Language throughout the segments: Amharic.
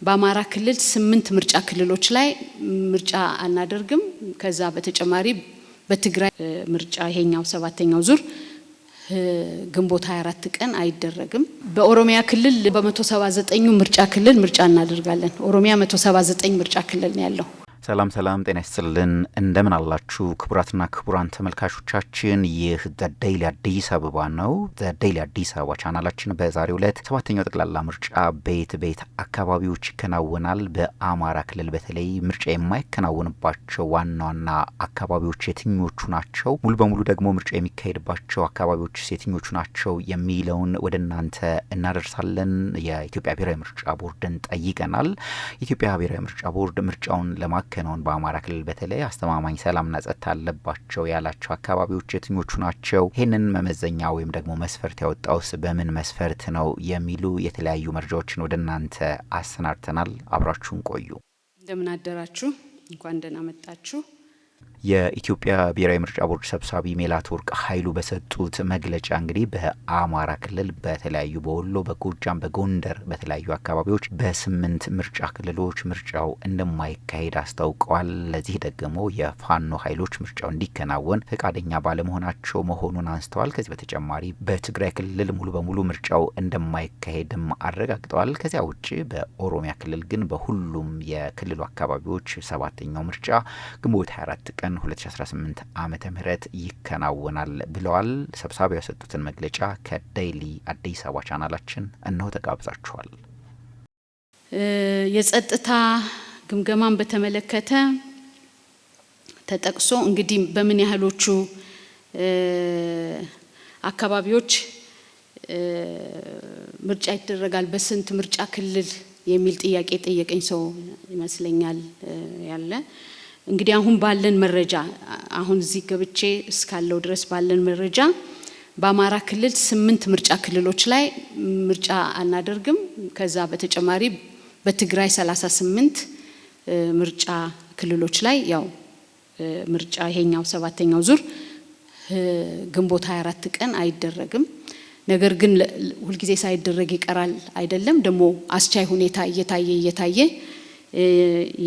በአማራ ክልል 8 ምርጫ ክልሎች ላይ ምርጫ አናደርግም። ከዛ በተጨማሪ በትግራይ ምርጫ ይሄኛው 7ኛው ዙር ግንቦት 24 ቀን አይደረግም። በኦሮሚያ ክልል በ179 ምርጫ ክልል ምርጫ እናደርጋለን። ኦሮሚያ 179 ምርጫ ክልል ነው ያለው። ሰላም ጤና ይስጥልን እንደምን አላችሁ ክቡራትና ክቡራን ተመልካቾቻችን፣ ይህ ዴይሊ አዲስ አበባ ነው። ዴይሊ አዲስ አበባ ቻናላችን በዛሬው ዕለት 7ኛው ጠቅላላ ምርጫ ቤት አካባቢዎች ይከናወናል። በአማራ ክልል በተለይ ምርጫ የማይከናወንባቸው ዋና አካባቢዎች የትኞቹ ናቸው፣ ሙሉ በሙሉ ደግሞ ምርጫ የሚካሄድባቸው አካባቢዎች የትኞቹ ናቸው የሚለውን ወደ እናንተ እናደርሳለን። የኢትዮጵያ ብሔራዊ ምርጫ ቦርድን ጠይቀናል። የኢትዮጵያ ብሔራዊ ምርጫ ቦርድ ምርጫውን ለማከናወን በአማራ ክልል በተለይ አስተማማኝ ሰላምና ጸጥታ አለባቸው ያላቸው አካባቢዎች የትኞቹ ናቸው፣ ይሄንን መመዘኛ ወይም ደግሞ መስፈርት ያወጣውስ በምን መስፈርት ነው የሚሉ የተለያዩ መረጃዎችን ወደ እናንተ አሰናድተናል። አብራችሁን ቆዩ። እንደምን አደራችሁ፣ እንኳን ደህና መጣችሁ። የኢትዮጵያ ብሔራዊ ምርጫ ቦርድ ሰብሳቢ ሜላትወርቅ ኃይሉ በሰጡት መግለጫ እንግዲህ በአማራ ክልል በተለያዩ በወሎ፣ በጎጃም፣ በጎንደር በተለያዩ አካባቢዎች በ8 ምርጫ ክልሎች ምርጫው እንደማይካሄድ አስታውቀዋል። ለዚህ ደግሞ የፋኖ ኃይሎች ምርጫው እንዲከናወን ፈቃደኛ ባለመሆናቸው መሆኑን አንስተዋል። ከዚህ በተጨማሪ በትግራይ ክልል ሙሉ በሙሉ ምርጫው እንደማይካሄድም አረጋግጠዋል። ከዚያ ውጭ በኦሮሚያ ክልል ግን በሁሉም የክልሉ አካባቢዎች 7ኛው ምርጫ ግንቦት 24 ቀን 2018 ዓመተ ምህረት ይከናወናል ብለዋል። ሰብሳቢው የሰጡትን መግለጫ ከዴይሊ አዲስ አበባ ቻናላችን እነሆ ተጋብዛችኋል። የጸጥታ ግምገማን በተመለከተ ተጠቅሶ እንግዲህ በምን ያህሎቹ አካባቢዎች ምርጫ ይደረጋል፣ በስንት ምርጫ ክልል የሚል ጥያቄ ጠየቀኝ ሰው ይመስለኛል ያለ። እንግዲህ አሁን ባለን መረጃ አሁን እዚህ ገብቼ እስካለው ድረስ ባለን መረጃ በአማራ ክልል 8 ምርጫ ክልሎች ላይ ምርጫ አናደርግም። ከዛ በተጨማሪ በትግራይ 38 ምርጫ ክልሎች ላይ ያው ምርጫ ይሄኛው 7ኛው ዙር ግንቦት 24 ቀን አይደረግም። ነገር ግን ሁልጊዜ ሳይደረግ ይቀራል አይደለም፣ ደግሞ አስቻይ ሁኔታ እየታየ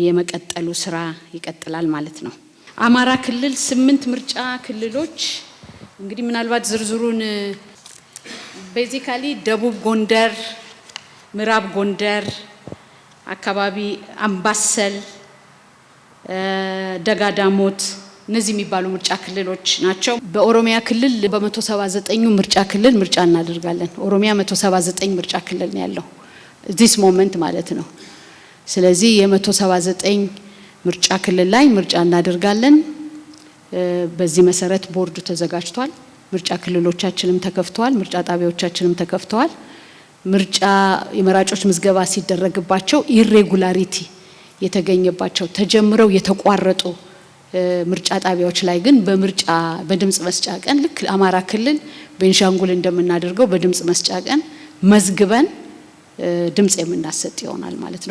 የመቀጠሉ ስራ ይቀጥላል ማለት ነው። አማራ ክልል 8 ምርጫ ክልሎች እንግዲህ ምናልባት ዝርዝሩን ቤዚካሊ ደቡብ ጎንደር፣ ምዕራብ ጎንደር አካባቢ፣ አምባሰል፣ ደጋዳሞት እነዚህ የሚባሉ ምርጫ ክልሎች ናቸው። በኦሮሚያ ክልል በ179 ምርጫ ክልል ምርጫ እናደርጋለን። ኦሮሚያ 179 ምርጫ ክልል ነው ያለው ዲስ ሞመንት ማለት ነው። ስለዚህ የ179 ምርጫ ክልል ላይ ምርጫ እናደርጋለን። በዚህ መሰረት ቦርዱ ተዘጋጅቷል። ምርጫ ክልሎቻችንም ተከፍተዋል፣ ምርጫ ጣቢያዎቻችንም ተከፍተዋል። ምርጫ የመራጮች ምዝገባ ሲደረግባቸው ኢሬጉላሪቲ የተገኘባቸው ተጀምረው የተቋረጡ ምርጫ ጣቢያዎች ላይ ግን በድምጽ መስጫ ቀን ልክ አማራ ክልል ቤንሻንጉል እንደምናደርገው በድምጽ መስጫ ቀን መዝግበን ድምጽ የምናሰጥ ይሆናል ማለት ነው።